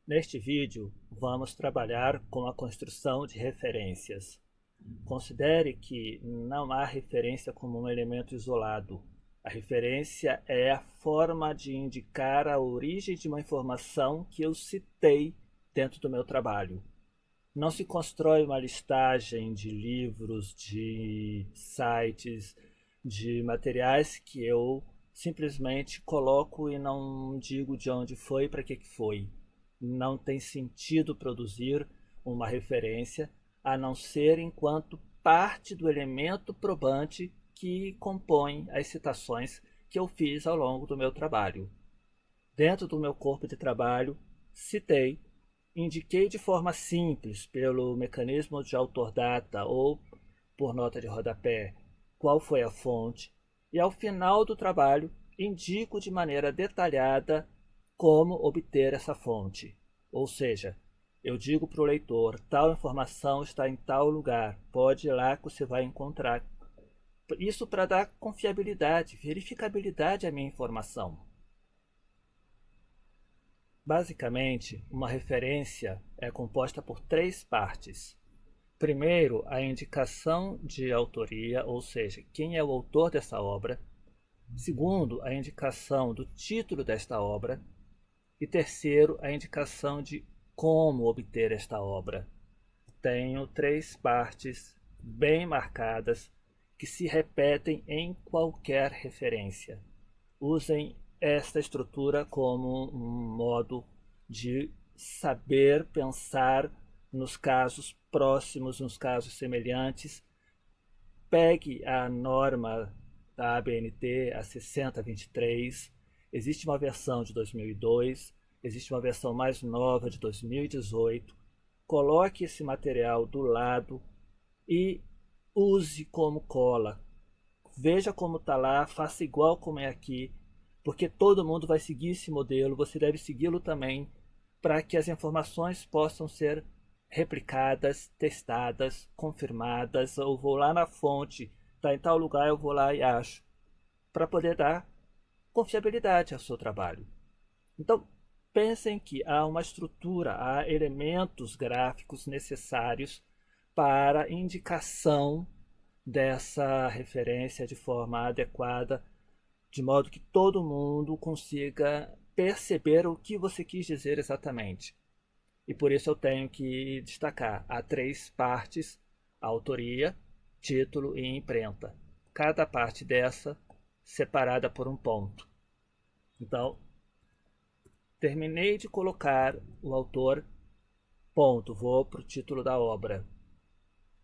Neste vídeo, vamos trabalhar com a construção de referências. Considere que não há referência como um elemento isolado. A referência é a forma de indicar a origem de uma informação que eu citei dentro do meu trabalho. Não se constrói uma listagem de livros, de sites, de materiais que eu simplesmente coloco e não digo de onde foi e para que foi. Não tem sentido produzir uma referência a não ser enquanto parte do elemento probante que compõe as citações que eu fiz ao longo do meu trabalho. Dentro do meu corpo de trabalho, citei, indiquei de forma simples, pelo mecanismo de autor-data ou por nota de rodapé, qual foi a fonte, e ao final do trabalho, indico de maneira detalhada como obter essa fonte. Ou seja, eu digo para o leitor, tal informação está em tal lugar, pode ir lá que você vai encontrar. Isso para dar confiabilidade, verificabilidade à minha informação. Basicamente, uma referência é composta por três partes. Primeiro, a indicação de autoria, ou seja, quem é o autor dessa obra. Segundo, a indicação do título desta obra. E terceiro, a indicação de como obter esta obra. Tenho três partes bem marcadas que se repetem em qualquer referência. Usem esta estrutura como um modo de saber pensar nos casos próximos, nos casos semelhantes. Pegue a norma da ABNT, a 6023. Existe uma versão de 2002, existe uma versão mais nova de 2018. Coloque esse material do lado e use como cola. Veja como está lá, faça igual como é aqui, porque todo mundo vai seguir esse modelo, você deve segui-lo também, para que as informações possam ser replicadas, testadas, confirmadas. Eu vou lá na fonte, está em tal lugar, eu vou lá e acho, para poder dar confiabilidade ao seu trabalho. Então, pensem que há uma estrutura, há elementos gráficos necessários para indicação dessa referência de forma adequada, de modo que todo mundo consiga perceber o que você quis dizer exatamente. E por isso eu tenho que destacar: há três partes: a autoria, título e imprenta. Cada parte dessa separada por um ponto. Então, terminei de colocar o autor, ponto, vou para o título da obra.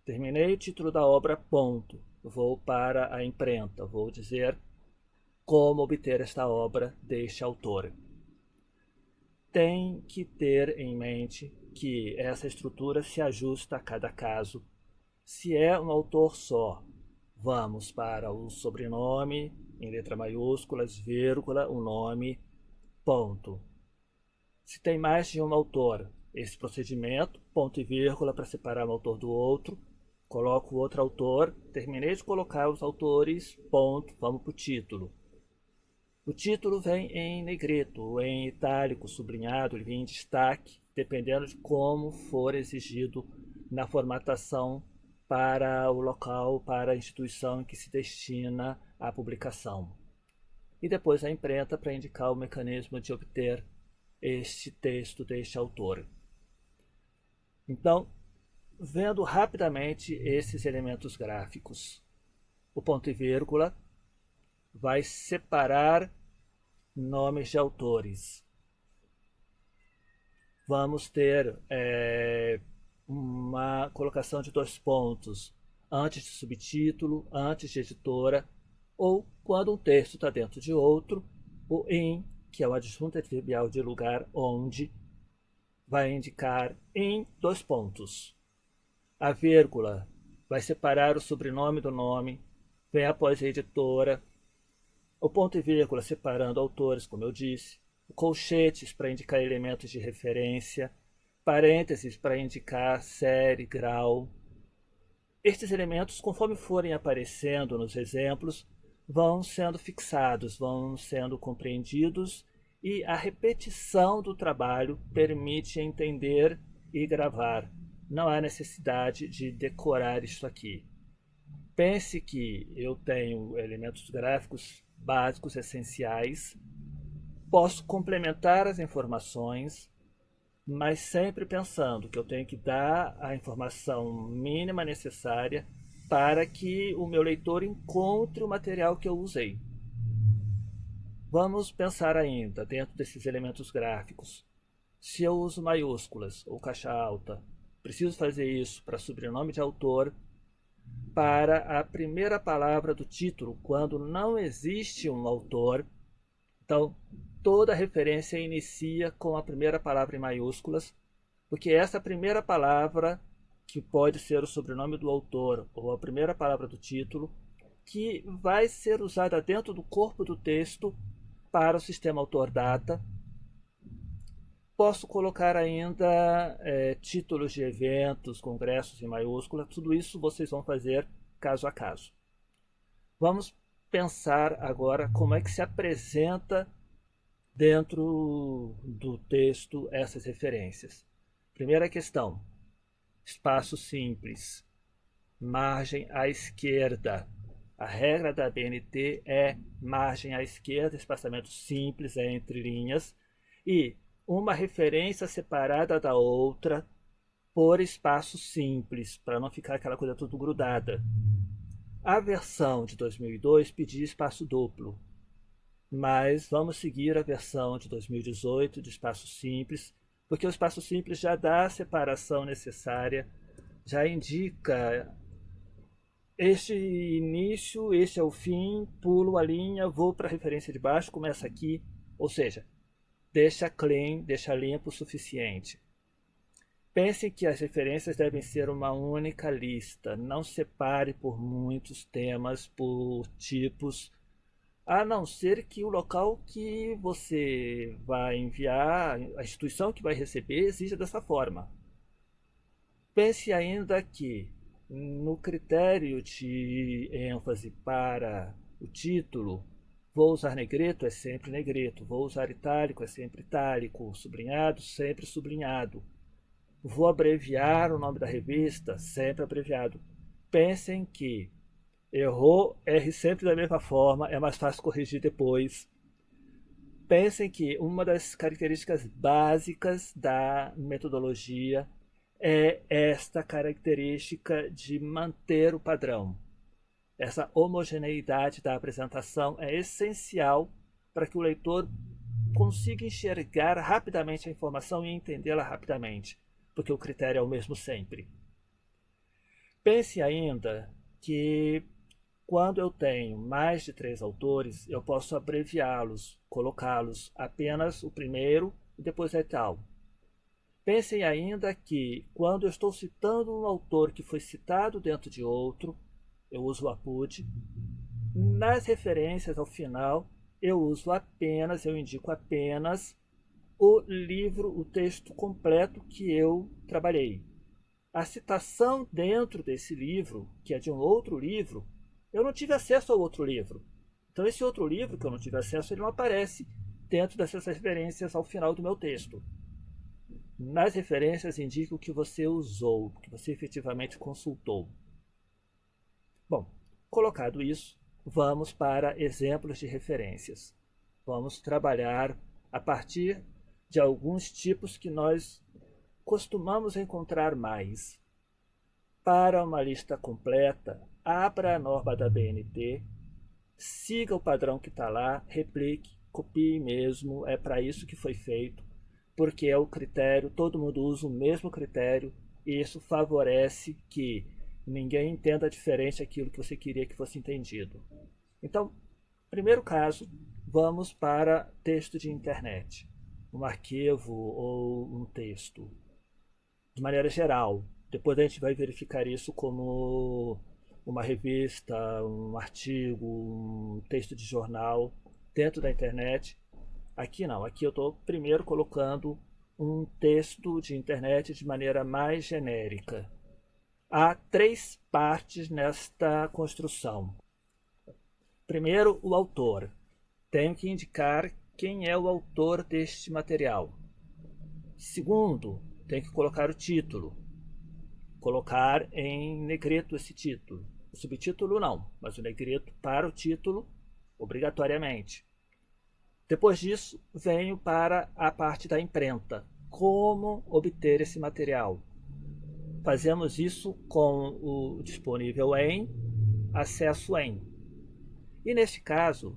Terminei o título da obra, ponto, vou para a imprenta, vou dizer como obter esta obra deste autor. Tem que ter em mente que essa estrutura se ajusta a cada caso. Se é um autor só, vamos para o sobrenome, em letra maiúsculas, vírgula, o nome, ponto. Se tem mais de um autor, esse procedimento, ponto e vírgula para separar um autor do outro, coloco o outro autor, terminei de colocar os autores, ponto, vamos para o título. O título vem em negrito, em itálico, sublinhado, ele vem em destaque, dependendo de como for exigido na formatação para o local, para a instituição em que se destina a publicação. E depois a imprenta para indicar o mecanismo de obter este texto deste autor. Então, vendo rapidamente esses elementos gráficos, o ponto e vírgula vai separar nomes de autores. Vamos ter uma colocação de dois pontos antes de subtítulo, antes de editora, ou quando um texto está dentro de outro, o em, que é o adjunto adverbial de lugar onde, vai indicar em dois pontos. A vírgula vai separar o sobrenome do nome, vem após a editora. O ponto e vírgula separando autores, como eu disse. Colchetes para indicar elementos de referência. Parênteses para indicar série, grau. Estes elementos, conforme forem aparecendo nos exemplos, vão sendo fixados, vão sendo compreendidos E a repetição do trabalho permite entender e gravar. Não há necessidade de decorar isso aqui. Pense que eu tenho elementos gráficos básicos, essenciais. Posso complementar as informações, mas sempre pensando que eu tenho que dar a informação mínima necessária para que o meu leitor encontre o material que eu usei. Vamos pensar ainda dentro desses elementos gráficos. Se eu uso maiúsculas ou caixa alta, preciso fazer isso para sobrenome de autor, para a primeira palavra do título, quando não existe um autor. Então, toda referência inicia com a primeira palavra em maiúsculas, porque essa primeira palavra, que pode ser o sobrenome do autor ou a primeira palavra do título, que vai ser usada dentro do corpo do texto para o sistema autor-data. Posso colocar ainda títulos de eventos, congressos em maiúscula, tudo isso vocês vão fazer caso a caso. Vamos pensar agora como é que se apresenta dentro do texto essas referências. Primeira questão, espaço simples, margem à esquerda. A regra da BNT é margem à esquerda, espaçamento simples entre linhas e uma referência separada da outra por espaço simples, para não ficar aquela coisa tudo grudada. A versão de 2002 pedia espaço duplo, mas vamos seguir a versão de 2018 de espaço simples, porque o espaço simples já dá a separação necessária, já indica este início, este é o fim, pulo a linha, vou para a referência de baixo, começa aqui, ou seja, deixa clean, deixa limpo o suficiente. Pensem que as referências devem ser uma única lista, não separe por muitos temas, por tipos, a não ser que o local que você vai enviar, a instituição que vai receber, exija dessa forma. Pense ainda que no critério de ênfase para o título, vou usar negrito, é sempre negrito, vou usar itálico, é sempre itálico, sublinhado, sempre sublinhado. Vou abreviar o nome da revista, sempre abreviado. Pensem que errou, erre sempre da mesma forma, é mais fácil corrigir depois. Pensem que uma das características básicas da metodologia é esta característica de manter o padrão. Essa homogeneidade da apresentação é essencial para que o leitor consiga enxergar rapidamente a informação e entendê-la rapidamente, porque o critério é o mesmo sempre. Pense ainda que quando eu tenho mais de 3 autores, eu posso abreviá-los, colocá-los apenas o primeiro e depois é tal. Pensem ainda que quando eu estou citando um autor que foi citado dentro de outro, eu uso o APUD. Nas referências ao final, eu indico apenas o livro, o texto completo que eu trabalhei. A citação dentro desse livro, que é de um outro livro, eu não tive acesso ao outro livro. Então esse outro livro que eu não tive acesso, ele não aparece dentro dessas referências ao final do meu texto. Nas referências indica o que você usou, o que você efetivamente consultou. Bom, colocado isso, vamos para exemplos de referências. Vamos trabalhar a partir de alguns tipos que nós costumamos encontrar mais. Para uma lista completa, abra a norma da BNT, siga o padrão que está lá, replique, copie mesmo, é para isso que foi feito, porque é o critério, todo mundo usa o mesmo critério, e isso favorece que ninguém entenda diferente aquilo que você queria que fosse entendido. Então, primeiro caso, vamos para texto de internet, um arquivo ou um texto, de maneira geral. Depois a gente vai verificar isso como uma revista, um artigo, um texto de jornal dentro da internet. Aqui não, aqui eu estou primeiro colocando um texto de internet de maneira mais genérica. Há 3 partes nesta construção. Primeiro, o autor. Tenho que indicar quem é o autor deste material. Segundo, tem que colocar o título. Colocar em negrito esse título. O subtítulo não, mas o negrito para o título, obrigatoriamente. Depois disso, venho para a parte da imprenta. Como obter esse material? Fazemos isso com o disponível em, acesso em. E neste caso,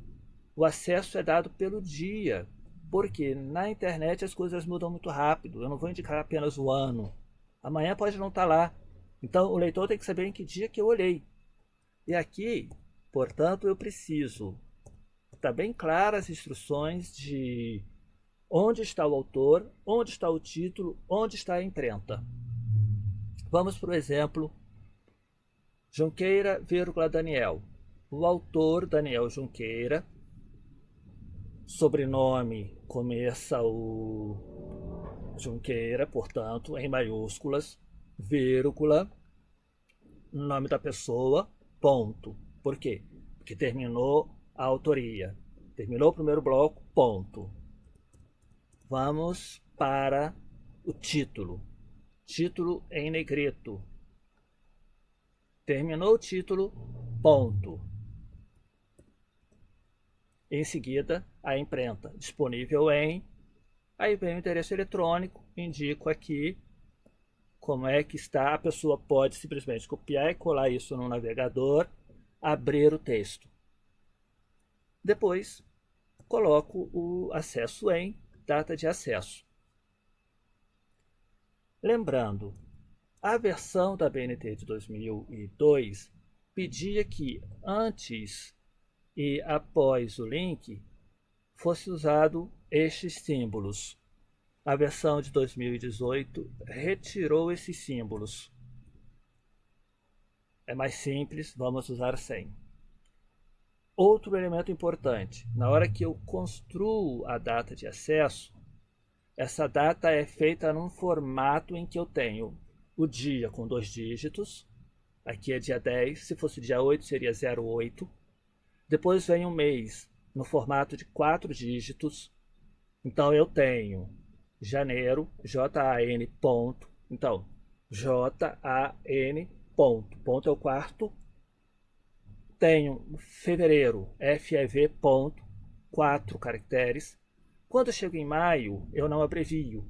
o acesso é dado pelo dia, porque na internet as coisas mudam muito rápido. Eu não vou indicar apenas o ano. Amanhã pode não estar lá. Então o leitor tem que saber em que dia que eu olhei. E aqui, portanto, eu preciso estar bem claras as instruções de onde está o autor, onde está o título, onde está a imprenta. Vamos para o exemplo Junqueira, Daniel. O autor, Daniel Junqueira. Sobrenome, começa o Junqueira, portanto, em maiúsculas, vírgula, nome da pessoa, ponto. Por quê? Porque terminou a autoria. Terminou o primeiro bloco, ponto. Vamos para o título. Título em negrito. Terminou o título, ponto. Em seguida, a imprenta disponível em. Aí vem o endereço eletrônico, indico aqui como é que está. A pessoa pode simplesmente copiar e colar isso no navegador, abrir o texto. Depois, coloco o acesso em, data de acesso. Lembrando, a versão da BNT de 2002 pedia que antes e após o link fosse usado estes símbolos. A versão de 2018 retirou esses símbolos. É mais simples, vamos usar sem. Outro elemento importante, na hora que eu construo a data de acesso, essa data é feita num formato em que eu tenho o dia com 2 dígitos, aqui é dia 10, se fosse dia 8 seria 08. Depois vem o mês no formato de 4 dígitos, então eu tenho janeiro, JAN ponto, então JAN ponto, ponto é o quarto. Tenho fevereiro, FEV ponto, 4 caracteres. Quando chego em maio, eu não abrevio,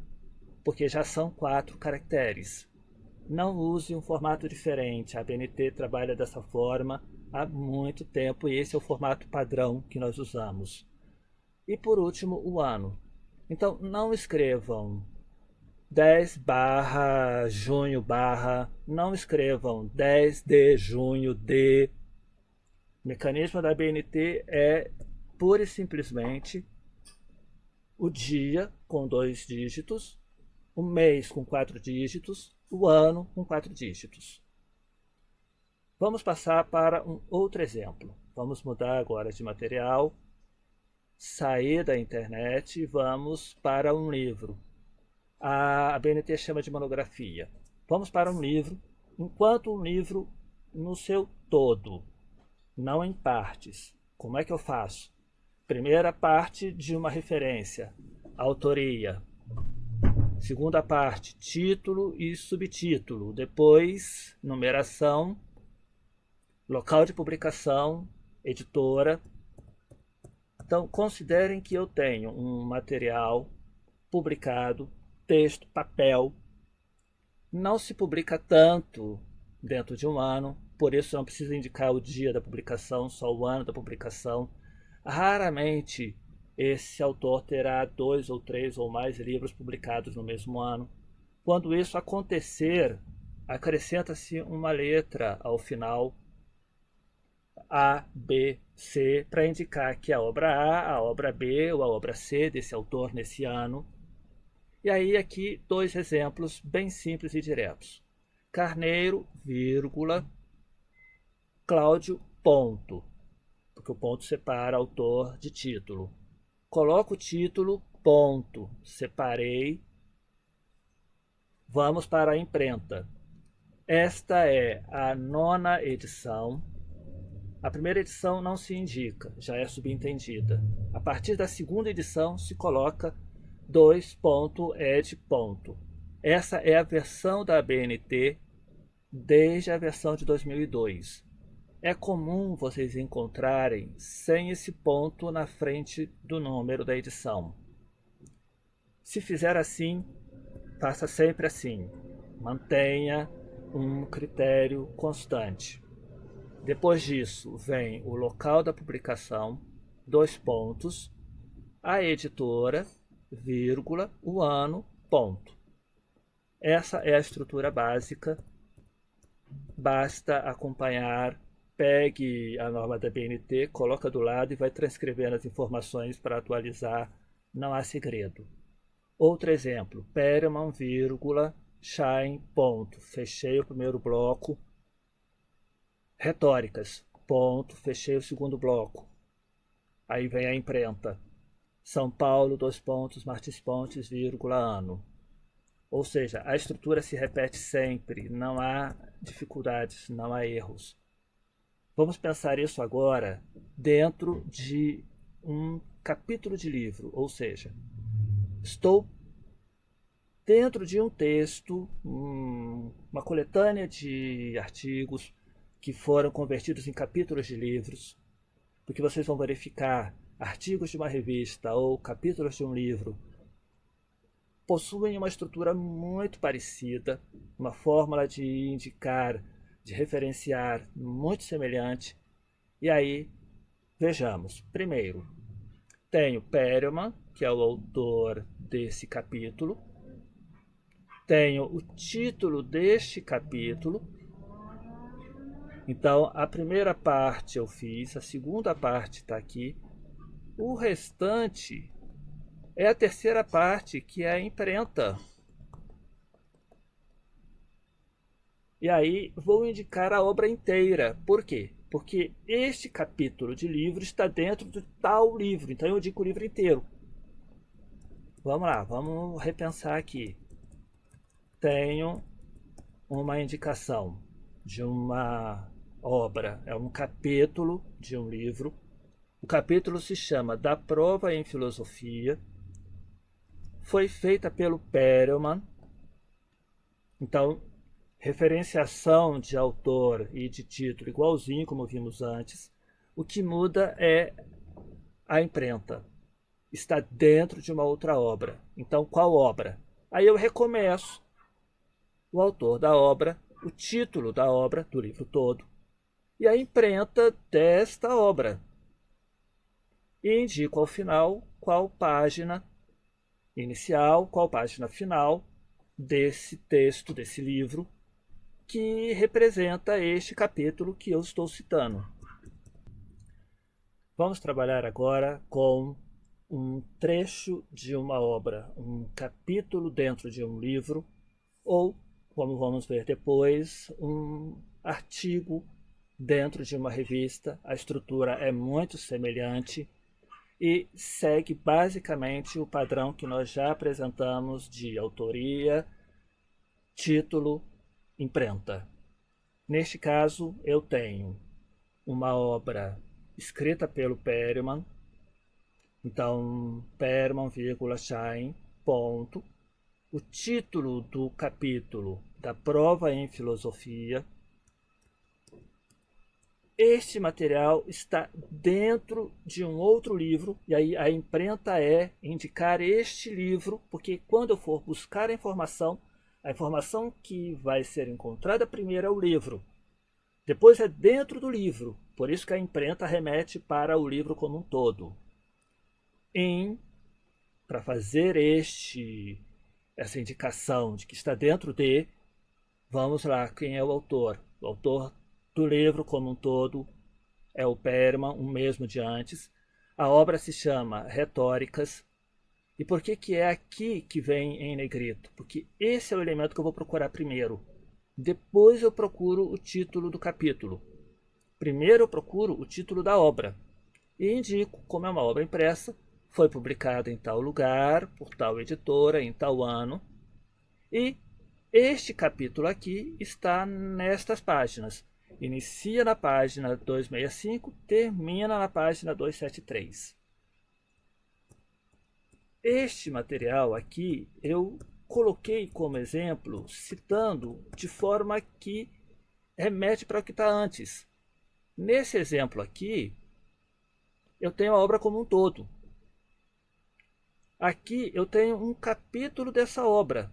porque já são 4 caracteres. Não use um formato diferente, a BNT trabalha dessa forma há muito tempo e esse é o formato padrão que nós usamos. E por último, o ano. Então não escrevam 10/junho/, não escrevam 10 de junho de. O mecanismo da BNT é pura e simplesmente o dia com 2 dígitos, o mês com 4 dígitos, o ano com 4 dígitos. Vamos passar para um outro exemplo. Vamos mudar agora de material, sair da internet e vamos para um livro. A BNT chama de monografia. Vamos para um livro, enquanto um livro no seu todo, não em partes. Como é que eu faço? Primeira parte de uma referência, autoria. Segunda parte, título e subtítulo. Depois, numeração, local de publicação, editora. Então, considerem que eu tenho um material publicado, texto, papel. Não se publica tanto dentro de um ano, por isso não precisa indicar o dia da publicação, só o ano da publicação. Raramente esse autor terá 2 ou 3 ou mais livros publicados no mesmo ano. Quando isso acontecer, acrescenta-se uma letra ao final, A, B, C, para indicar que a obra A obra B ou a obra C desse autor nesse ano. E aí aqui 2 exemplos bem simples e diretos. Carneiro, vírgula, Cláudio, ponto, porque o ponto separa autor de título. Coloco o título, ponto, separei. Vamos para a imprenta. Esta é a 9ª edição. A primeira edição não se indica, já é subentendida. A partir da segunda edição se coloca 2.ed. Essa é a versão da ABNT desde a versão de 2002. É comum vocês encontrarem sem esse ponto na frente do número da edição. Se fizer assim, faça sempre assim. Mantenha um critério constante. Depois disso, vem o local da publicação, 2 pontos, a editora, vírgula, o ano, ponto. Essa é a estrutura básica. Basta acompanhar, pegue a norma da BNT, coloca do lado e vai transcrevendo as informações para atualizar, não há segredo. Outro exemplo, Perelman, vírgula, Schein, ponto, fechei o primeiro bloco, retóricas, ponto, fechei o segundo bloco. Aí vem a imprenta, São Paulo, 2 pontos, Martins Pontes, vírgula, ano. Ou seja, a estrutura se repete sempre, não há dificuldades, não há erros. Vamos pensar isso agora dentro de um capítulo de livro, ou seja, estou dentro de um texto, uma coletânea de artigos que foram convertidos em capítulos de livros, porque vocês vão verificar artigos de uma revista ou capítulos de um livro possuem uma estrutura muito parecida, uma fórmula de indicar, de referenciar muito semelhante. E aí, vejamos. Primeiro, tenho Perelman, que é o autor desse capítulo. Tenho o título deste capítulo. Então, a primeira parte eu fiz, a segunda parte está aqui. O restante é a terceira parte, que é a imprenta. E aí vou indicar a obra inteira. Por quê? Porque este capítulo de livro está dentro de tal livro. Então eu indico o livro inteiro. Vamos lá, vamos repensar aqui. Tenho uma indicação de uma obra, é um capítulo de um livro. O capítulo se chama Da Prova em Filosofia. Foi feita pelo Perelman. Então, referenciação de autor e de título igualzinho como vimos antes. O que muda é a imprenta. Está dentro de uma outra obra. Então, qual obra? Aí eu recomeço o autor da obra, o título da obra, do livro todo, e a imprenta desta obra. E indico ao final qual página inicial, qual página final desse texto, desse livro, que representa este capítulo que eu estou citando. Vamos trabalhar agora com um trecho de uma obra, um capítulo dentro de um livro, ou, como vamos ver depois, um artigo dentro de uma revista. A estrutura é muito semelhante e segue basicamente o padrão que nós já apresentamos de autoria, título, imprenta. Neste caso, eu tenho uma obra escrita pelo Perelman. Então, Perelman, Schein, ponto. O título do capítulo da Prova em Filosofia. Este material está dentro de um outro livro, e aí a imprenta é indicar este livro, porque quando eu for buscar a informação que vai ser encontrada primeiro é o livro, depois é dentro do livro, por isso que a imprenta remete para o livro como um todo. Para fazer essa indicação de que está dentro de, vamos lá, quem é o autor? O autor do livro como um todo é o Perelman, o mesmo de antes. A obra se chama Retóricas. E por que é aqui que vem em negrito? Porque esse é o elemento que eu vou procurar primeiro. Depois eu procuro o título do capítulo. Primeiro eu procuro o título da obra. E indico, como é uma obra impressa, foi publicada em tal lugar, por tal editora, em tal ano. E este capítulo aqui está nestas páginas. Inicia na página 265, termina na página 273. Este material aqui eu coloquei como exemplo, citando de forma que remete para o que está antes. Nesse exemplo aqui, eu tenho a obra como um todo. Aqui eu tenho um capítulo dessa obra.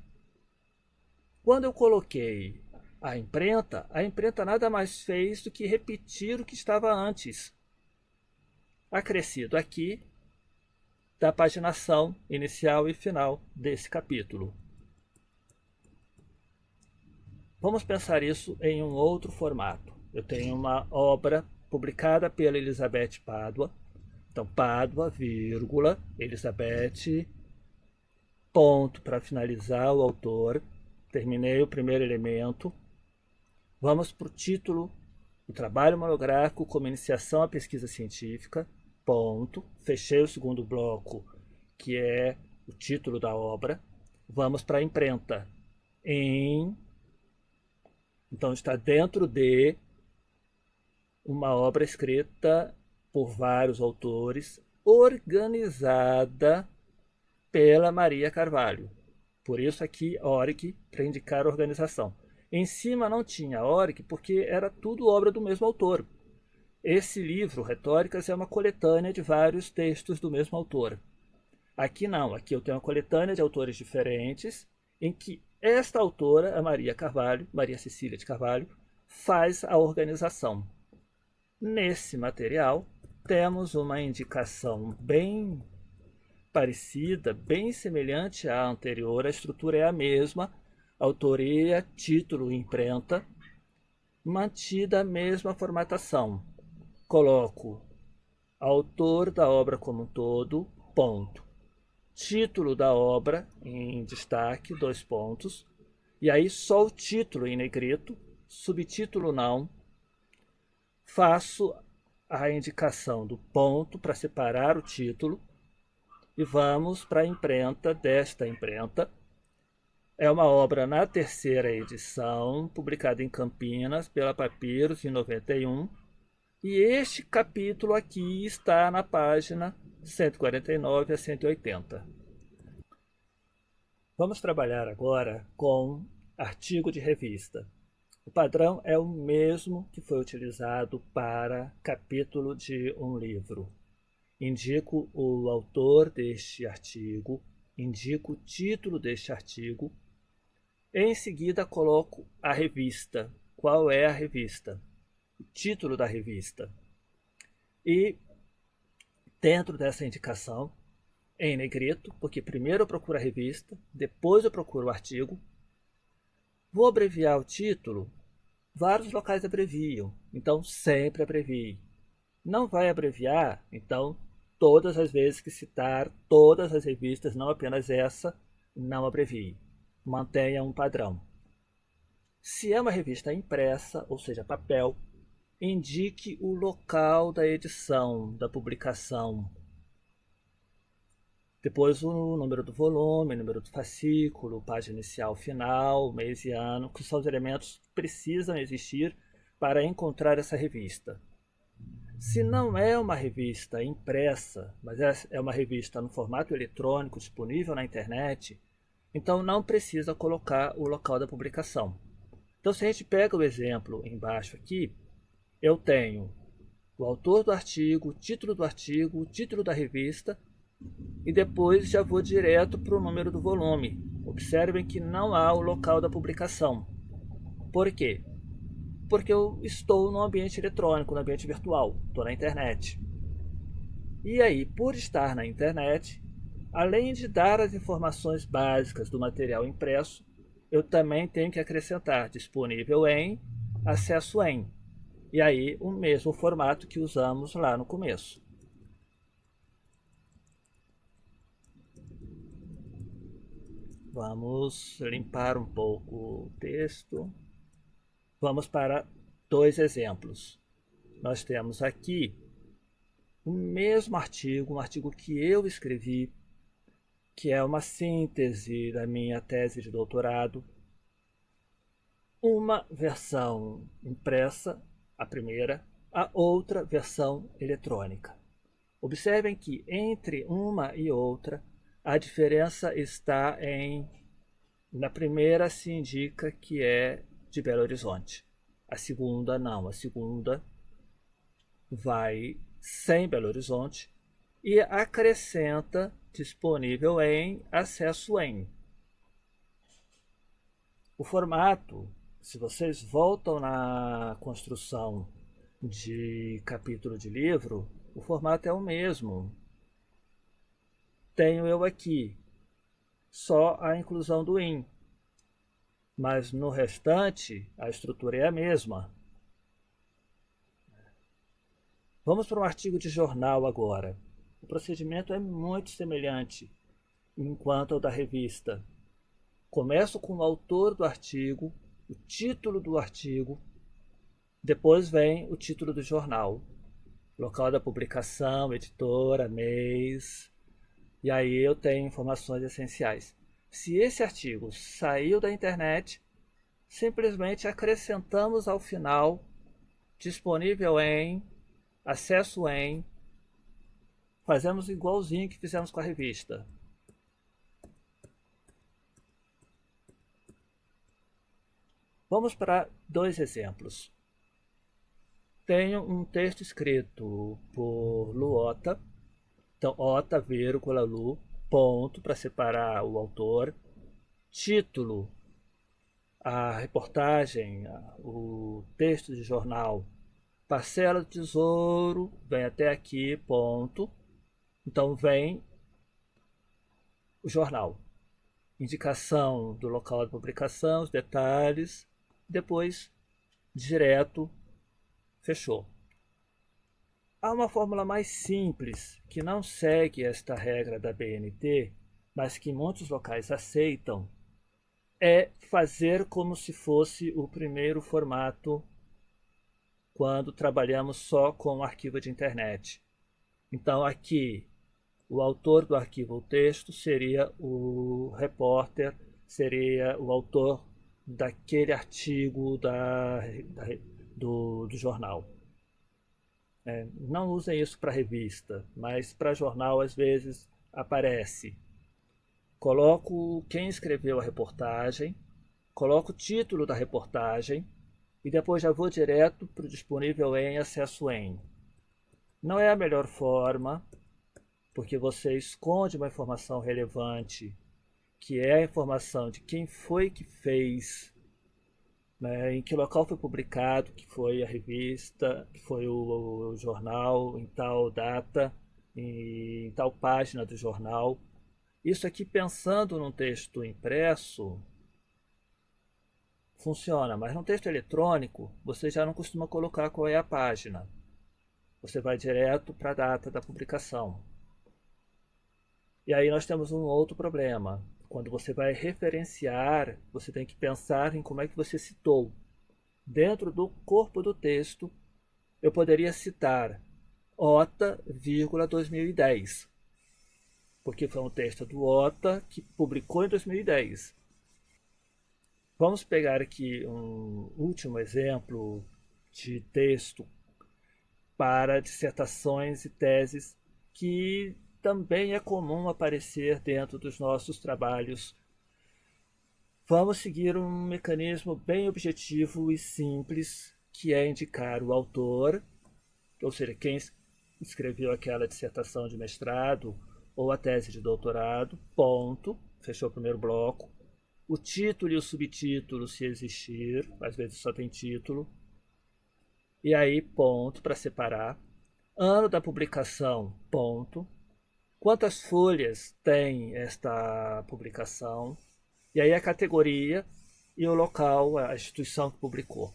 Quando eu coloquei a imprenta nada mais fez do que repetir o que estava antes, acrescido aqui da paginação inicial e final desse capítulo. Vamos pensar isso em um outro formato. Eu tenho uma obra publicada pela Elizabeth Pádua. Então, Pádua, vírgula, Elizabeth, ponto para finalizar o autor. Terminei o primeiro elemento. Vamos para o título. O trabalho monográfico como iniciação à pesquisa científica. Ponto. Fechei o segundo bloco, que é o título da obra. Vamos para a imprenta. Então está dentro de uma obra escrita por vários autores, organizada pela Maria Carvalho. Por isso aqui ORIC, para indicar a organização. Em cima não tinha ORIC porque era tudo obra do mesmo autor. Esse livro, Retóricas, é uma coletânea de vários textos do mesmo autor. Aqui não, aqui eu tenho uma coletânea de autores diferentes, em que esta autora, a Maria Carvalho, Maria Cecília de Carvalho, faz a organização. Nesse material, temos uma indicação bem parecida, bem semelhante à anterior, a estrutura é a mesma, autoria, título e imprenta, mantida a mesma formatação. Coloco autor da obra como um todo, ponto. Título da obra em destaque, 2 pontos. E aí só o título em negrito, subtítulo não. Faço a indicação do ponto para separar o título. E vamos para a imprenta desta imprenta. É uma obra na 3ª edição, publicada em Campinas pela Papiros em 91. E este capítulo aqui está na página 149 a 180. Vamos trabalhar agora com artigo de revista. O padrão é o mesmo que foi utilizado para capítulo de um livro. Indico o autor deste artigo, indico o título deste artigo. Em seguida coloco a revista. Qual é a revista? O título da revista. E dentro dessa indicação, em negrito, porque primeiro eu procuro a revista, depois eu procuro o artigo. Vou abreviar o título, vários locais abreviam, então sempre abrevie. Não vai abreviar, então todas as vezes que citar todas as revistas, não apenas essa, não abrevie. Mantenha um padrão. Se é uma revista impressa, ou seja, papel, indique o local da edição, da publicação. Depois o número do volume, número do fascículo, página inicial, final, mês e ano, que são os elementos que precisam existir para encontrar essa revista. Se não é uma revista impressa, mas é uma revista no formato eletrônico disponível na internet, então não precisa colocar o local da publicação. Então se a gente pega o exemplo embaixo aqui, eu tenho o autor do artigo, o título do artigo, o título da revista, e depois já vou direto para o número do volume. Observem que não há o local da publicação. Por quê? Porque eu estou no ambiente eletrônico, no ambiente virtual, estou na internet. E aí, por estar na internet, além de dar as informações básicas do material impresso, eu também tenho que acrescentar disponível em, acesso em. E aí, o mesmo formato que usamos lá no começo. Vamos limpar um pouco o texto. Vamos para 2 exemplos. Nós temos aqui o mesmo artigo, um artigo que eu escrevi, que é uma síntese da minha tese de doutorado. Uma versão impressa a primeira, a outra versão eletrônica. Observem que entre uma e outra, a diferença está na primeira se indica que é de Belo Horizonte. A segunda não, a segunda vai sem Belo Horizonte e acrescenta disponível em, acesso em. O formato, se vocês voltam na construção de capítulo de livro, o formato é o mesmo. Tenho eu aqui só a inclusão do in, mas no restante a estrutura é a mesma. Vamos para um artigo de jornal agora. O procedimento é muito semelhante enquanto ao da revista. Começo com o autor do artigo, o título do artigo, depois vem o título do jornal, local da publicação, editora, mês, e aí eu tenho informações essenciais. Se esse artigo saiu da internet, simplesmente acrescentamos ao final disponível em, acesso em, fazemos igualzinho que fizemos com a revista. Vamos para dois exemplos. Tenho um texto escrito por Luota, então Ota, vírgula, Lu, ponto, para separar o autor, título, a reportagem, o texto de jornal, parcela do tesouro, vem até aqui, ponto, então vem o jornal, indicação do local de publicação, os detalhes, depois direto, fechou. Há uma fórmula mais simples, que não segue esta regra da BNT, mas que muitos locais aceitam, é fazer como se fosse o primeiro formato quando trabalhamos só com o arquivo de internet. Então aqui, o autor do arquivo ou texto seria o repórter, seria o autor daquele artigo do jornal. Não usem isso para revista, mas para jornal às vezes aparece. Coloco quem escreveu a reportagem, coloco o título da reportagem e depois já vou direto para o disponível em, acesso em. Não é a melhor forma, porque você esconde uma informação relevante, que é a informação de quem foi que fez, né, em que local foi publicado, que foi a revista, que foi o jornal, em tal data, em tal página do jornal. Isso aqui, pensando num texto impresso, funciona, mas num texto eletrônico, você já não costuma colocar qual é a página. Você vai direto para a data da publicação. E aí nós temos um outro problema. Quando você vai referenciar, você tem que pensar em como é que você citou. Dentro do corpo do texto, eu poderia citar OTA, 2010, porque foi um texto do OTA que publicou em 2010. Vamos pegar aqui um último exemplo de texto para dissertações e teses que também é comum aparecer dentro dos nossos trabalhos. Vamos seguir um mecanismo bem objetivo e simples, que é indicar o autor, ou seja, quem escreveu aquela dissertação de mestrado ou a tese de doutorado, ponto, fechou o primeiro bloco. O título e o subtítulo, se existir, às vezes só tem título. E aí, ponto, para separar. Ano da publicação, ponto. Quantas folhas tem esta publicação? E aí a categoria e o local, a instituição que publicou.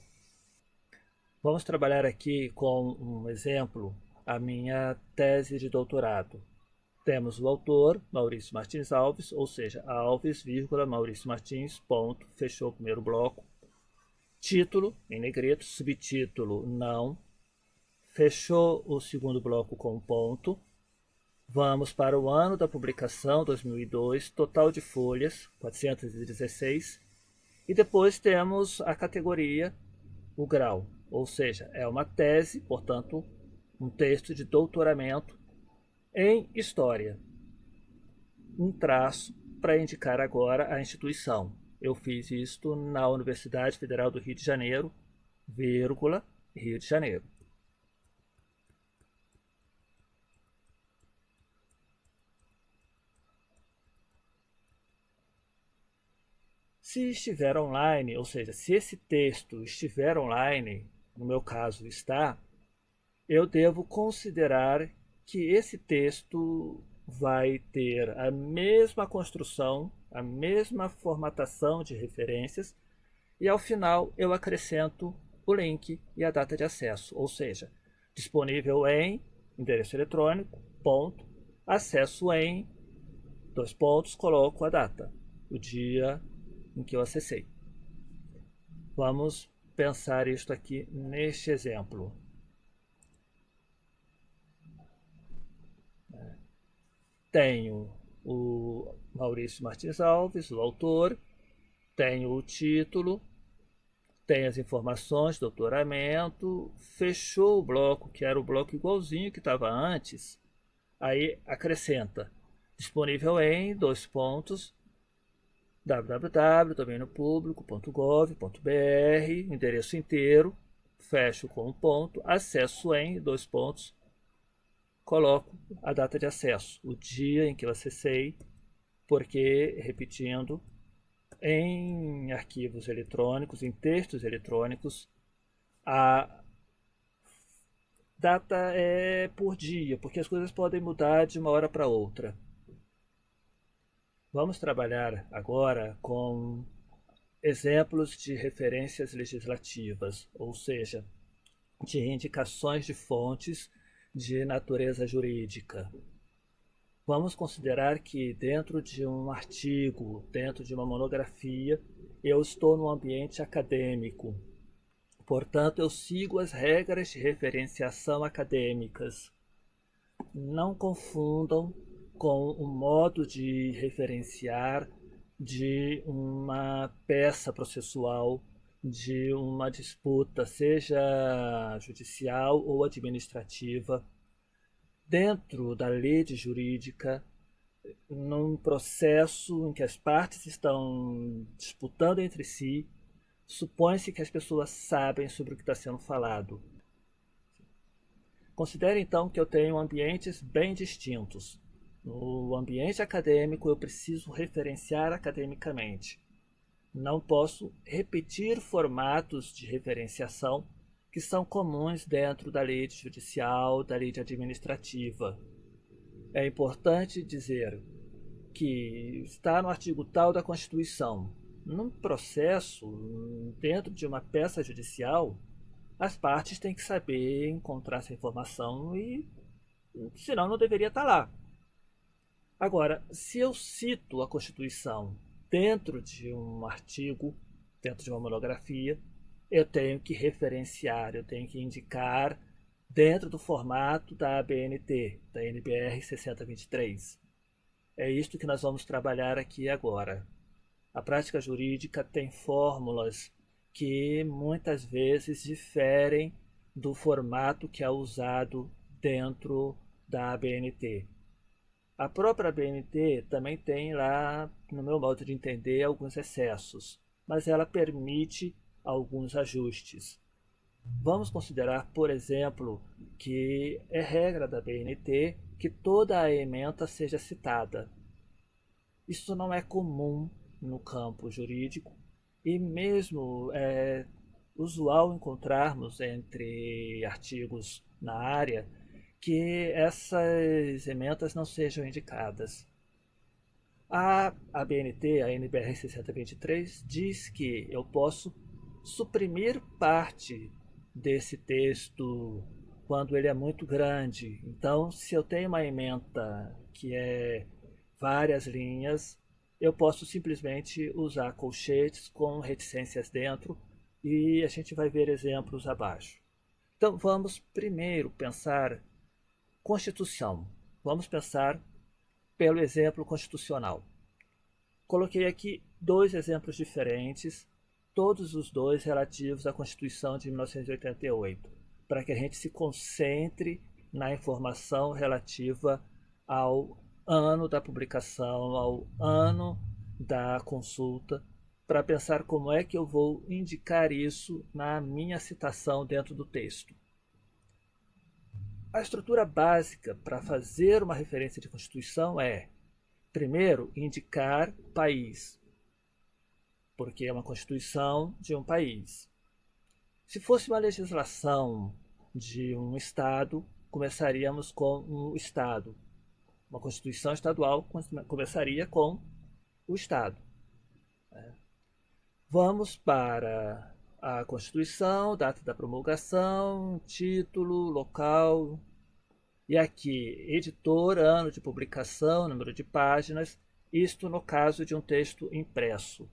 Vamos trabalhar aqui com um exemplo, a minha tese de doutorado. Temos o autor, Maurício Martins Alves, ou seja, Alves, Maurício Martins, ponto, fechou o primeiro bloco. Título, em negrito, subtítulo, não. Fechou o segundo bloco com ponto. Vamos para o ano da publicação, 2002, total de folhas, 416. E depois temos a categoria, o grau. ou seja, é uma tese, portanto, um texto de doutoramento em História. Um traço para indicar agora a instituição. Eu fiz isto na Universidade Federal do Rio de Janeiro, vírgula, Rio de Janeiro. Se estiver online, ou seja, se esse texto estiver online, no meu caso está, eu devo considerar que esse texto vai ter a mesma construção, a mesma formatação de referências e ao final eu acrescento o link e a data de acesso, ou seja, disponível em endereço eletrônico, ponto, acesso em, dois pontos, coloco a data, o dia em que eu acessei. Vamos pensar isto aqui neste exemplo. Tenho o Maurício Martins Alves, o autor, tenho o título, tenho as informações, doutoramento, fechou o bloco, que era o bloco igualzinho que estava antes, aí acrescenta, disponível em, dois pontos, www.domíniopublico.gov.br, endereço inteiro, fecho com um ponto, acesso em, dois pontos, coloco a data de acesso, o dia em que eu acessei, porque, repetindo, em arquivos eletrônicos, em textos eletrônicos, a data é por dia, porque as coisas podem mudar de uma hora para outra. Vamos trabalhar agora com exemplos de referências legislativas, ou seja, de indicações de fontes de natureza jurídica. Vamos considerar que dentro de um artigo, dentro de uma monografia, eu estou num ambiente acadêmico. Portanto, eu sigo as regras de referenciação acadêmicas. Não confundam com o modo de referenciar de uma peça processual, de uma disputa, seja judicial ou administrativa, dentro da lei jurídica, num processo em que as partes estão disputando entre si, supõe-se que as pessoas sabem sobre o que está sendo falado. Considere então que eu tenho ambientes bem distintos. No ambiente acadêmico, eu preciso referenciar academicamente. Não posso repetir formatos de referenciação que são comuns dentro da lei judicial, da lei administrativa. É importante dizer que está no artigo tal da Constituição. Num processo, dentro de uma peça judicial, as partes têm que saber encontrar essa informação e, senão, não deveria estar lá. Agora, se eu cito a Constituição dentro de um artigo, dentro de uma monografia, eu tenho que referenciar, eu tenho que indicar dentro do formato da ABNT, da NBR 6023. É isto que nós vamos trabalhar aqui agora. A prática jurídica tem fórmulas que muitas vezes diferem do formato que é usado dentro da ABNT. A própria ABNT também tem lá, no meu modo de entender, alguns excessos, mas ela permite alguns ajustes. Vamos considerar, por exemplo, que é regra da BNT que toda a ementa seja citada. Isso não é comum no campo jurídico e mesmo é usual encontrarmos entre artigos na área que essas ementas não sejam indicadas. A ABNT, a NBR 6023, diz que eu posso suprimir parte desse texto quando ele é muito grande. Então, se eu tenho uma ementa que é várias linhas, eu posso simplesmente usar colchetes com reticências dentro e a gente vai ver exemplos abaixo. Então, vamos primeiro pensar Constituição. Vamos pensar pelo exemplo constitucional. Coloquei aqui dois exemplos diferentes todos os dois relativos à Constituição de 1988, para que a gente se concentre na informação relativa ao ano da publicação, ao ano da consulta, para pensar como é que eu vou indicar isso na minha citação dentro do texto. A estrutura básica para fazer uma referência de Constituição é, primeiro, indicar país, porque é uma Constituição de um país. Se fosse uma legislação de um Estado, começaríamos com o Estado. Uma Constituição estadual começaria com o Estado. Vamos para a Constituição, data da promulgação, título, local, e aqui, editor, ano de publicação, número de páginas, isto no caso de um texto impresso.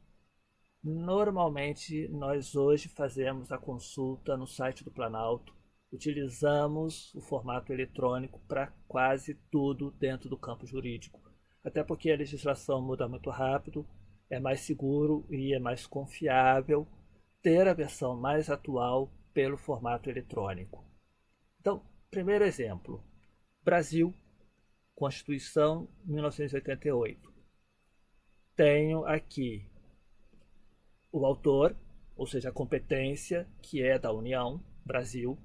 Normalmente, nós hoje fazemos a consulta no site do Planalto, utilizamos o formato eletrônico para quase tudo dentro do campo jurídico, até porque a legislação muda muito rápido, é mais seguro e é mais confiável ter a versão mais atual pelo formato eletrônico. Então, primeiro exemplo, Brasil, Constituição 1988. Tenho aqui o autor, ou seja, a competência, que é da União, Brasil.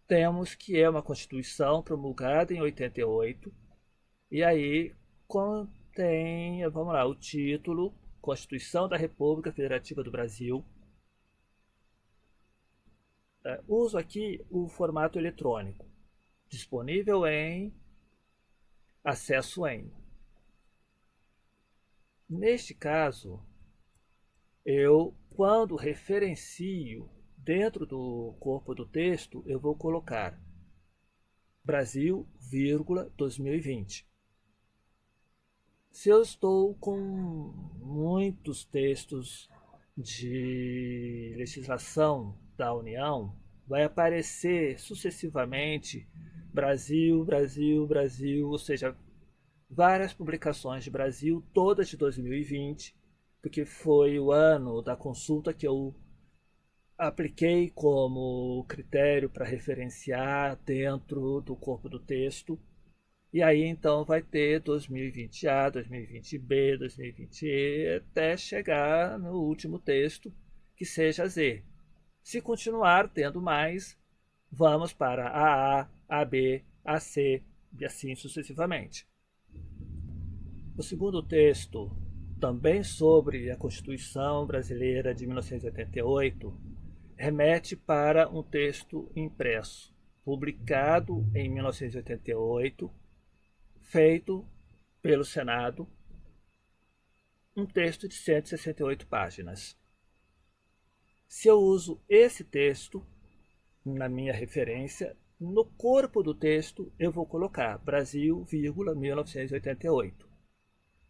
Temos que é uma Constituição promulgada em 88, e aí contém, vamos lá, o título, Constituição da República Federativa do Brasil. Uso aqui o formato eletrônico, disponível em, acesso em. Neste caso, eu, quando referencio dentro do corpo do texto, eu vou colocar Brasil, 2020. Se eu estou com muitos textos de legislação da União, vai aparecer sucessivamente Brasil, Brasil, Brasil, ou seja, várias publicações de Brasil, todas de 2020, porque foi o ano da consulta que eu apliquei como critério para referenciar dentro do corpo do texto. E aí então vai ter 2020A, 2020B, 2020E, até chegar no último texto, que seja Z. Se continuar tendo mais, vamos para AA, AB, AC e assim sucessivamente. O segundo texto, também sobre a Constituição Brasileira de 1988, remete para um texto impresso, publicado em 1988, feito pelo Senado, um texto de 168 páginas. Se eu uso esse texto na minha referência, no corpo do texto eu vou colocar Brasil, 1988.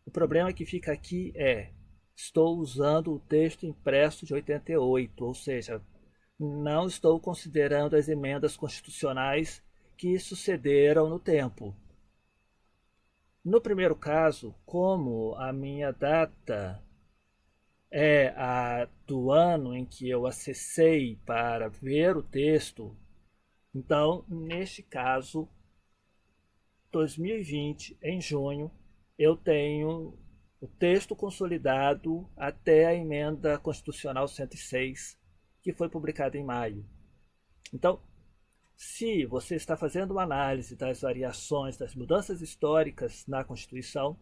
O problema que fica aqui é, estou usando o texto impresso de 88, ou seja, não estou considerando as emendas constitucionais que sucederam no tempo. No primeiro caso, como a minha data é a do ano em que eu acessei para ver o texto, então, neste caso, 2020, em junho, eu tenho o texto consolidado até a emenda constitucional 106, que foi publicada em maio. Então, se você está fazendo uma análise das variações, das mudanças históricas na Constituição,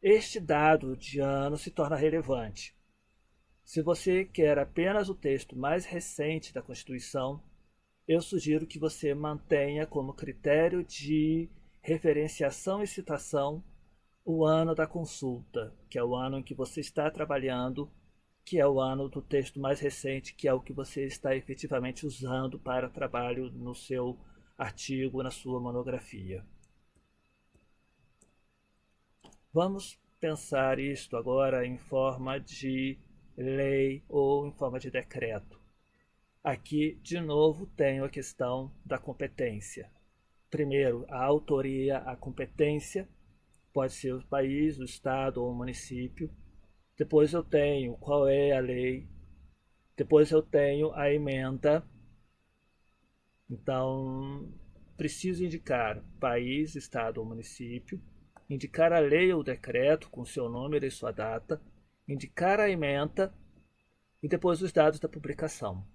este dado de ano se torna relevante. Se você quer apenas o texto mais recente da Constituição, eu sugiro que você mantenha como critério de referenciação e citação o ano da consulta, que é o ano em que você está trabalhando, que é o ano do texto mais recente, que é o que você está efetivamente usando para trabalho no seu artigo, na sua monografia. Vamos pensar isto agora em forma de lei ou em forma de decreto. Aqui, de novo, tenho a questão da competência. Primeiro, a autoria, a competência, pode ser o país, o estado ou o município. Depois eu tenho qual é a lei. Depois eu tenho a emenda. Então, preciso indicar país, estado ou município, indicar a lei ou decreto com seu número e sua data, indicar a ementa e depois os dados da publicação.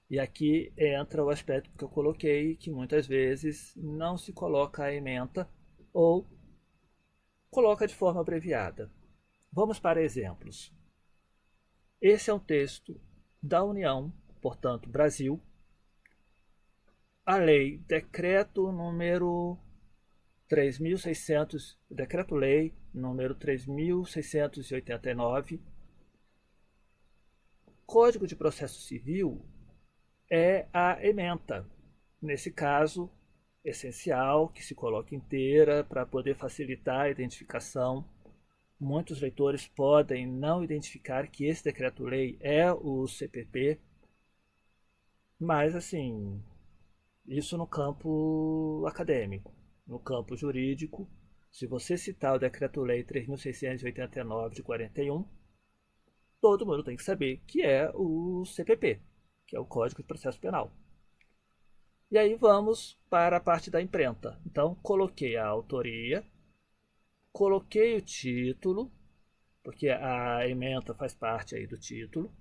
E aqui entra o aspecto que eu coloquei, que muitas vezes não se coloca a ementa ou coloca de forma abreviada. Vamos para exemplos. Esse é um texto da União, portanto, Brasil. A lei, decreto número 3.600, decreto-lei número 3.689. Código de Processo Civil é a ementa. Nesse caso, essencial que se coloque inteira para poder facilitar a identificação. Muitos leitores podem não identificar que esse decreto-lei é o CPP, mas assim, isso no campo acadêmico. No campo jurídico, se você citar o Decreto-Lei 3.689 de 41, todo mundo tem que saber que é o CPP, que é o Código de Processo Penal. E aí vamos para a parte da imprenta. Então, coloquei a autoria, coloquei o título, porque a ementa faz parte aí do título,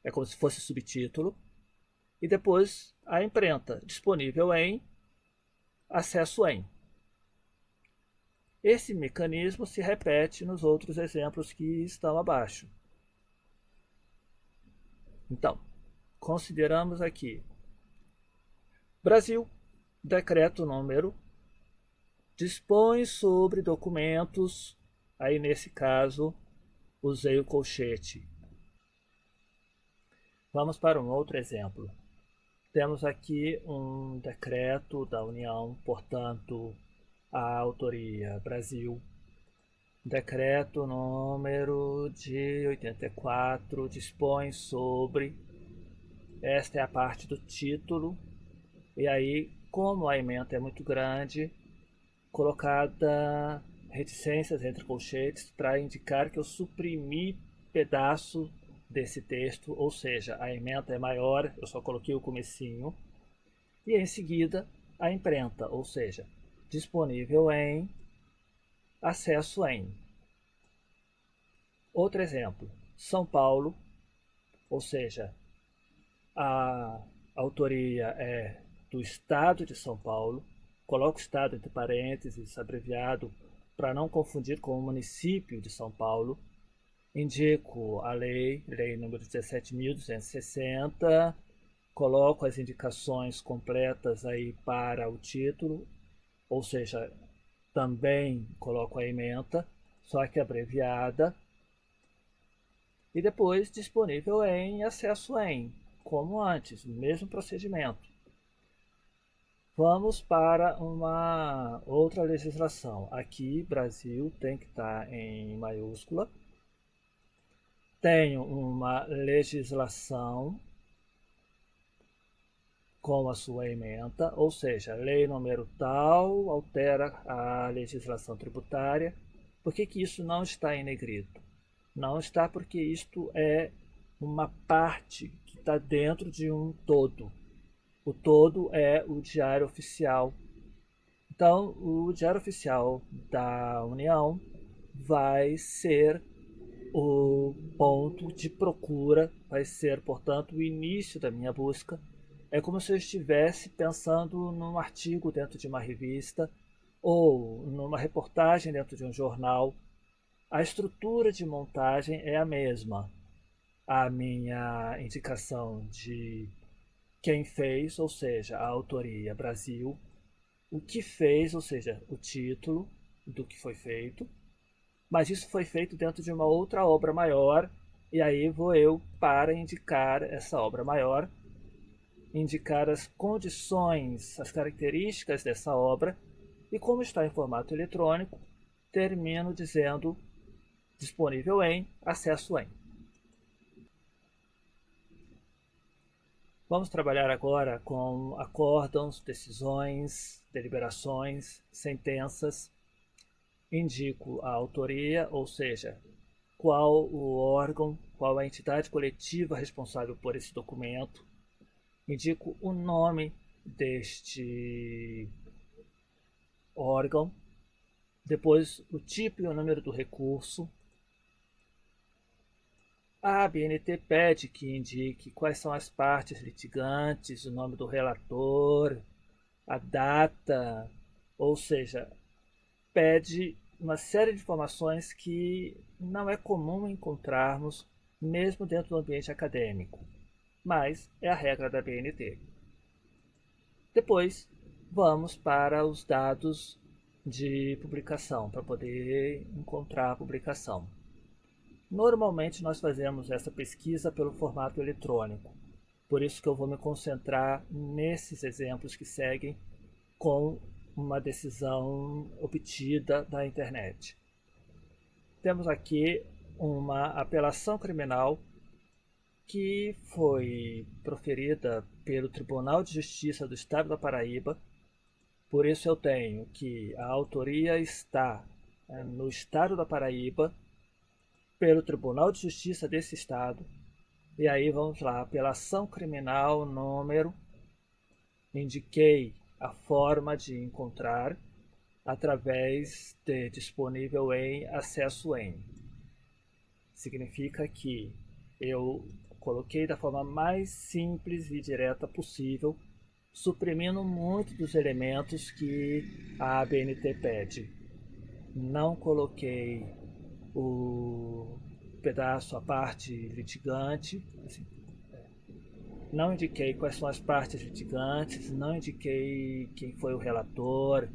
é como se fosse subtítulo, e depois a imprenta, disponível em, acesso em. Esse mecanismo se repete nos outros exemplos que estão abaixo. Então, consideramos aqui Brasil, decreto número, dispõe sobre documentos, aí nesse caso usei o colchete. Vamos para um outro exemplo. Temos aqui um decreto da União, portanto, a autoria Brasil, decreto número de 84, dispõe sobre, esta é a parte do título, e aí, como a ementa é muito grande, colocada reticências entre colchetes para indicar que eu suprimi pedaço desse texto, ou seja, a ementa é maior, eu só coloquei o comecinho, e em seguida a imprenta, ou seja, disponível em, acesso em. Outro exemplo, São Paulo, ou seja, a autoria é do Estado de São Paulo, coloco o Estado entre parênteses, abreviado, para não confundir com o município de São Paulo. Indico a lei número 17.260, coloco as indicações completas aí para o título, ou seja, também coloco a ementa, só que abreviada, e depois disponível em, acesso em, como antes, o mesmo procedimento. Vamos para uma outra legislação. Aqui, Brasil tem que estar em maiúscula. Tenho uma legislação com a sua ementa, ou seja, lei número tal altera a legislação tributária. Por que isso não está em negrito? Não está porque isto é uma parte que está dentro de um todo. O todo é o Diário Oficial. Então, o Diário Oficial da União vai ser o ponto de procura, vai ser, portanto, o início da minha busca. É como se eu estivesse pensando num artigo dentro de uma revista ou numa reportagem dentro de um jornal. A estrutura de montagem é a mesma. A minha indicação de quem fez, ou seja, a autoria Brasil, o que fez, ou seja, o título do que foi feito, mas isso foi feito dentro de uma outra obra maior, e aí vou eu para indicar essa obra maior, indicar as condições, as características dessa obra, e como está em formato eletrônico, termino dizendo disponível em, acesso em. Vamos trabalhar agora com acórdãos, decisões, deliberações, sentenças. Indico a autoria, ou seja, qual o órgão, qual a entidade coletiva responsável por esse documento, indico o nome deste órgão, depois o tipo e o número do recurso. A ABNT pede que indique quais são as partes litigantes, o nome do relator, a data, ou seja, pede uma série de informações que não é comum encontrarmos mesmo dentro do ambiente acadêmico, mas é a regra da BNT. Depois, vamos para os dados de publicação, para poder encontrar a publicação. Normalmente nós fazemos essa pesquisa pelo formato eletrônico, por isso que eu vou me concentrar nesses exemplos que seguem com uma decisão obtida da internet. Temos aqui uma apelação criminal que foi proferida pelo Tribunal de Justiça do Estado da Paraíba. Por isso eu tenho que a autoria está no Estado da Paraíba, pelo Tribunal de Justiça desse Estado. E aí vamos lá, apelação criminal, número, indiquei a forma de encontrar através de disponível em, acesso em. Significa que eu coloquei da forma mais simples e direta possível, suprimindo muito dos elementos que a ABNT pede. Não coloquei o pedaço, a parte litigante, assim, não indiquei quais são as partes litigantes, não indiquei quem foi o relator,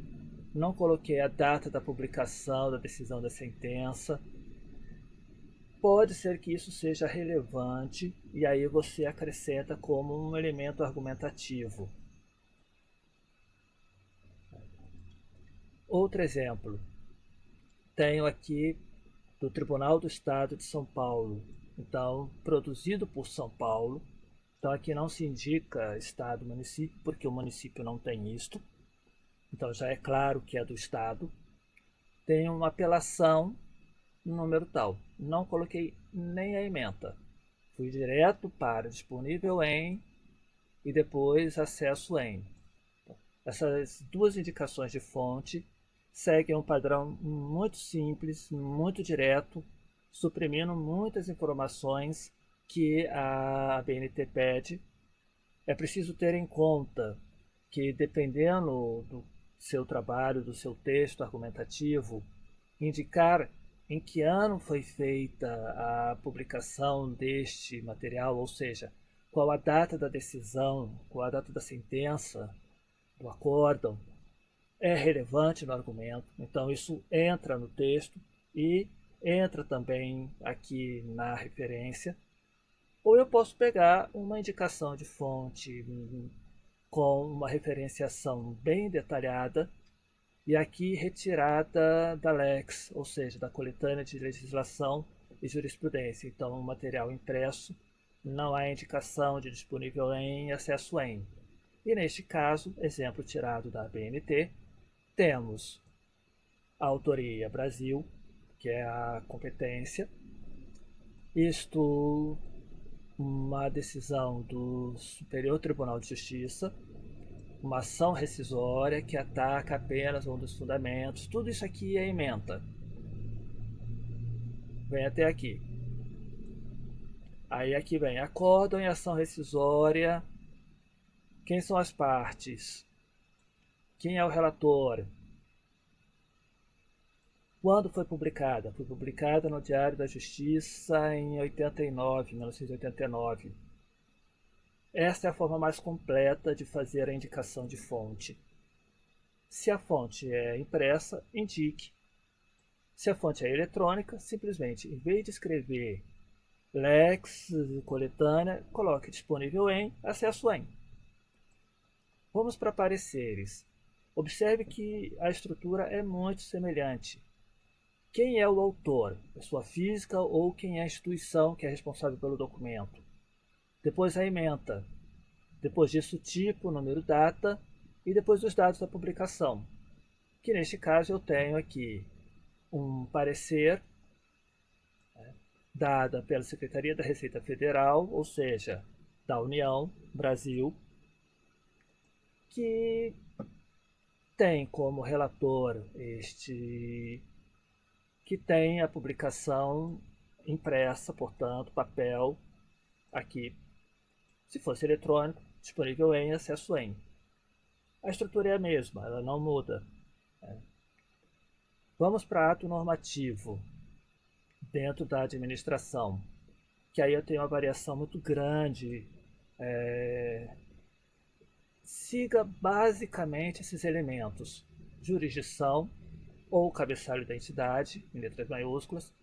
não coloquei a data da publicação da decisão da sentença. Pode ser que isso seja relevante e aí você acrescenta como um elemento argumentativo. Outro exemplo, tenho aqui do Tribunal do Estado de São Paulo, então produzido por São Paulo. Então aqui não se indica estado, município, porque o município não tem isto. Então já é claro que é do estado. Tem uma apelação no número tal. Não coloquei nem a ementa. Fui direto para disponível em e depois acesso em. Essas duas indicações de fonte seguem um padrão muito simples, muito direto, suprimindo muitas informações que a BNT pede. É preciso ter em conta que, dependendo do seu trabalho, do seu texto argumentativo, indicar em que ano foi feita a publicação deste material, ou seja, qual a data da decisão, qual a data da sentença, do acórdão, é relevante no argumento. Então isso entra no texto e entra também aqui na referência. Ou eu posso pegar uma indicação de fonte com uma referenciação bem detalhada e aqui retirada da Lex, ou seja, da coletânea de legislação e jurisprudência. Então, o material impresso não há indicação de disponível em acesso em. E neste caso, exemplo tirado da BNT, temos a autoria Brasil, que é a competência, isto uma decisão do Superior Tribunal de Justiça, uma ação rescisória que ataca apenas um dos fundamentos. Tudo isso aqui é ementa. Vem até aqui. Aí aqui vem acórdão e ação rescisória. Quem são as partes? Quem é o relator? Quando foi publicada? Foi publicada no Diário da Justiça em 1989. Esta é a forma mais completa de fazer a indicação de fonte. Se a fonte é impressa, indique. Se a fonte é eletrônica, simplesmente, em vez de escrever Lex, coletânea, coloque disponível em, acesso em. Vamos para pareceres. Observe que a estrutura é muito semelhante. Quem é o autor? Pessoa física ou quem é a instituição que é responsável pelo documento? Depois a ementa. Depois disso, tipo, número, data e depois os dados da publicação. Que neste caso eu tenho aqui um parecer, dada pela Secretaria da Receita Federal, ou seja, da União, Brasil, que tem como relator que tem a publicação impressa, portanto, papel, aqui, se fosse eletrônico, disponível em acesso em. A estrutura é a mesma, ela não muda. Vamos para ato normativo dentro da administração, que aí eu tenho uma variação muito grande. Siga basicamente esses elementos: jurisdição ou cabeçalho da entidade, em letras maiúsculas.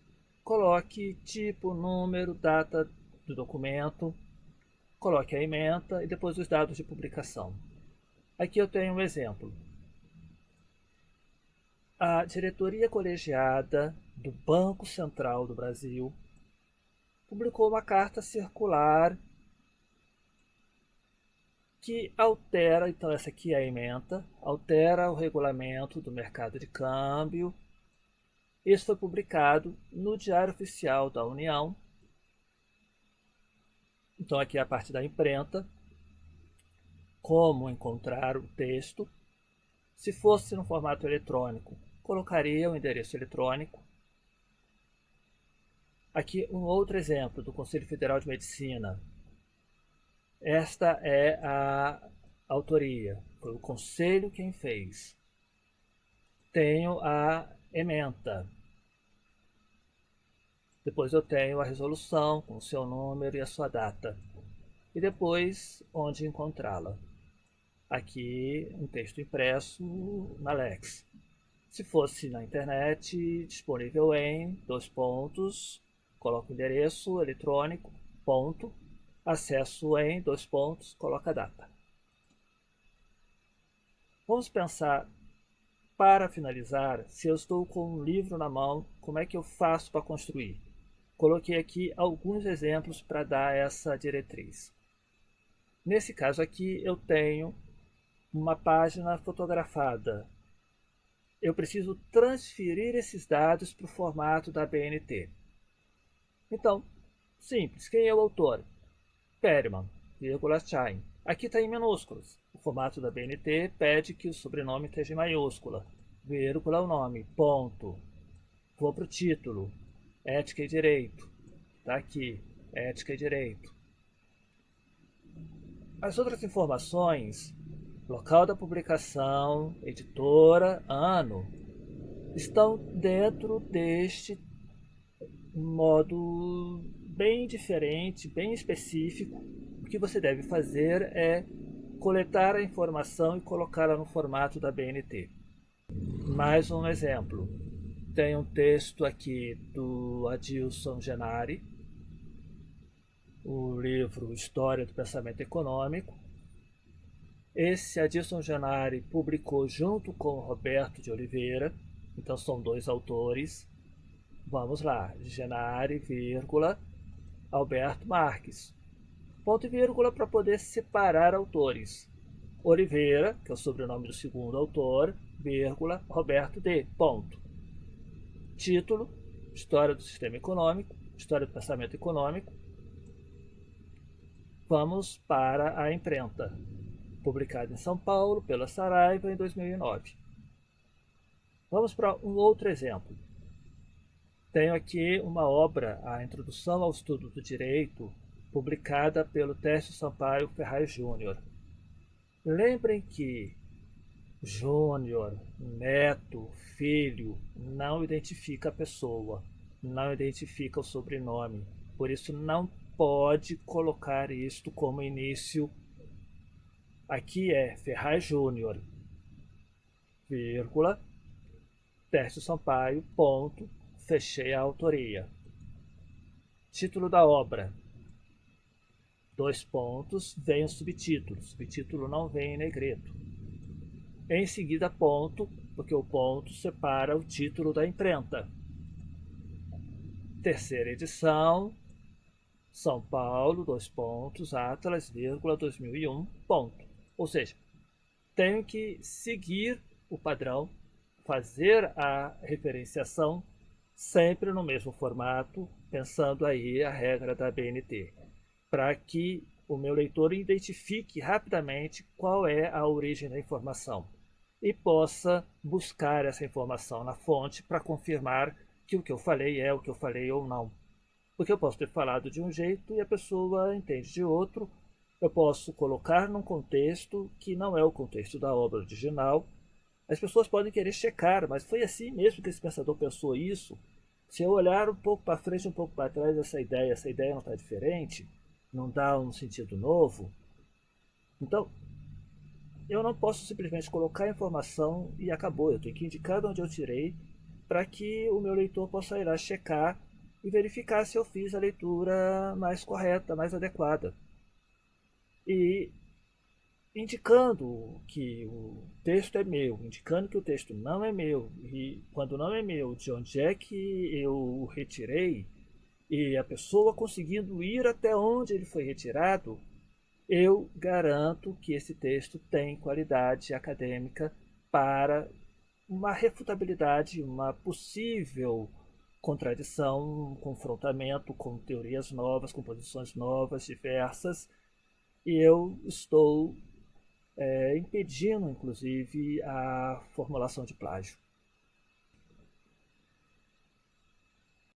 Coloque tipo, número, data do documento, coloque a ementa e depois os dados de publicação. Aqui eu tenho um exemplo. A diretoria colegiada do Banco Central do Brasil publicou uma carta circular que altera, então essa aqui é a ementa, altera o regulamento do mercado de câmbio. Isso foi publicado no Diário Oficial da União. Então aqui é a parte da imprenta. Como encontrar o texto? Se fosse no formato eletrônico, colocaria o endereço eletrônico. Aqui um outro exemplo do Conselho Federal de Medicina. Esta é a autoria, foi o Conselho quem fez. Tenho a ementa. Depois eu tenho a resolução com o seu número e a sua data. E depois onde encontrá-la. Aqui um texto impresso na Lex. Se fosse na internet, disponível em coloca o endereço eletrônico, acesso em coloca a data. Vamos pensar, para finalizar, se eu estou com um livro na mão, como é que eu faço para construir? Coloquei aqui alguns exemplos para dar essa diretriz. Nesse caso aqui eu tenho uma página fotografada. Eu preciso transferir esses dados para o formato da BNT. Então, simples, quem é o autor? Perman, Schein. Aqui está em minúsculos. O formato da BNT pede que o sobrenome esteja em maiúscula. Vírgula o nome, ponto. Vou para o título. Ética e Direito. Está aqui, Ética e Direito. As outras informações, local da publicação, editora, ano, estão dentro deste modo bem diferente, bem específico. O que você deve fazer é coletar a informação e colocá-la no formato da BNT. Mais um exemplo. Tem um texto aqui do Adilson Genari, o livro História do Pensamento Econômico. Esse Adilson Genari publicou junto com o Roberto de Oliveira, então são dois autores. Vamos lá, Genari, vírgula, Alberto Marques. Ponto e vírgula para poder separar autores. Oliveira, que é o sobrenome do segundo autor, vírgula, Roberto D. Ponto. Título, História do Sistema Econômico, História do Pensamento Econômico. Vamos para a imprenta, publicada em São Paulo pela Saraiva em 2009. Vamos para um outro exemplo. Tenho aqui uma obra, A Introdução ao Estudo do Direito, publicada pelo Tércio Sampaio Ferraz Júnior. Lembrem que Júnior, neto, filho, não identifica a pessoa, não identifica o sobrenome. Por isso não pode colocar isto como início. Aqui é Ferraz Júnior, vírgula, Tércio Sampaio, ponto, fechei a autoria. Título da obra, dois pontos, vem o subtítulo. O subtítulo não vem em negrito. Em seguida, ponto, porque o ponto separa o título da imprenta. Terceira edição, São Paulo, dois pontos, Atlas, vírgula, 2001, ponto. Ou seja, tenho que seguir o padrão, fazer a referenciação sempre no mesmo formato, pensando aí a regra da BNT, para que o meu leitor identifique rapidamente qual é a origem da informação e possa buscar essa informação na fonte para confirmar que o que eu falei é o que eu falei ou não. Porque eu posso ter falado de um jeito e a pessoa entende de outro. Eu posso colocar num contexto que não é o contexto da obra original. As pessoas podem querer checar, mas foi assim mesmo que esse pensador pensou isso? Se eu olhar um pouco para frente, um pouco para trás, essa ideia não está diferente? Não dá um sentido novo? Então, eu não posso simplesmente colocar a informação e acabou. Eu tenho que indicar de onde eu tirei para que o meu leitor possa ir lá checar e verificar se eu fiz a leitura mais correta, mais adequada. E indicando que o texto é meu, indicando que o texto não é meu, e quando não é meu, de onde é que eu o retirei, e a pessoa conseguindo ir até onde ele foi retirado, eu garanto que esse texto tem qualidade acadêmica para uma refutabilidade, uma possível contradição, um confrontamento com teorias novas, com posições novas, diversas, e eu estou impedindo, inclusive, a formulação de plágio.